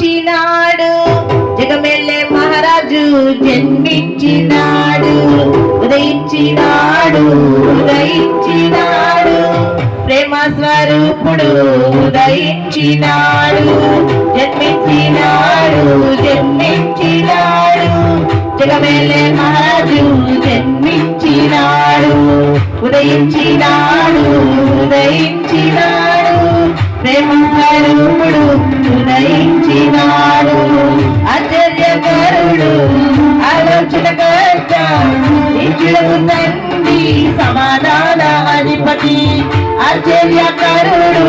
ఉదయించినాడు, జగమెల్లే మహారాజు జన్మించినాడు. ఉదయించినాడు, ఉదయించినాడు, ప్రేమ స్వరూపుడు ఉదయించినాడు. జన్మించినాడు, జన్మించినాడు, జగమెల్లే మహారాజు జన్మించినాడు. ఉదయించినాడు, ఉదయించినాడు, ప్రేమ స్వరూపుడు ఉదయించినాడు. ఆశ్చర్యకరుడు, ఆలోచనకర్త, నిత్యుడగు తండ్రి, సమాధాన అధిపతి. ఆశ్చర్యకరుడు,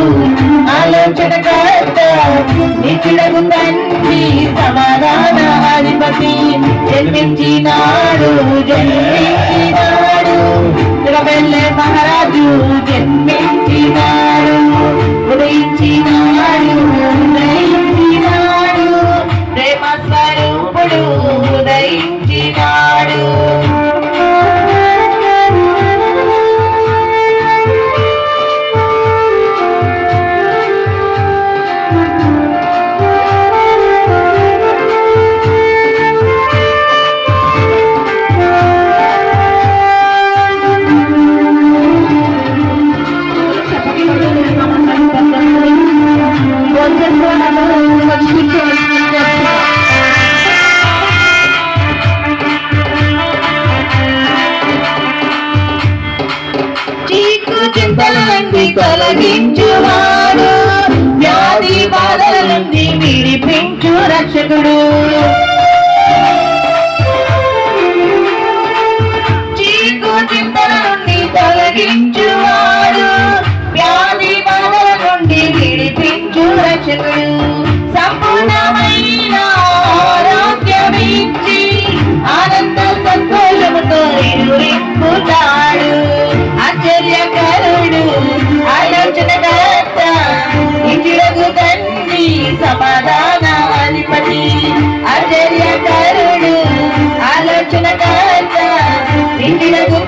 ఆలోచనకర్త, నిత్యుడగు తండ్రి, సమాధాన అధిపతి. జన్మించినాడు, జన్మించినాడు, జగమెల్లే మహారాజు జన్మించినాడు. ఉదయించినాడు, ఉదయించినాడు, ప్రేమ స్వరూపుడు ఉదయించినాడు. చింతల నుండి తొలగించువాడు, వ్యాధి బాధల నుండి విడిపించు రక్షకుడు. చీకు చింతల నుండి తొలగించువాడు, వ్యాధి బాధల నుండి విడిపించు రక్షకుడు. సంపూర్ణమైన ఆరోగ్యమిచ్చి ఆనంద సంతోషముతో నింపుతాడు. ఆశ్చర్యకరుడు, ఆలోచనకర్త, నిత్యుడగు తండ్రి, సమాధాన అధిపతి. ఆశ్చర్యకరుడు, ఆలోచనకర్త, నిత్యుడగు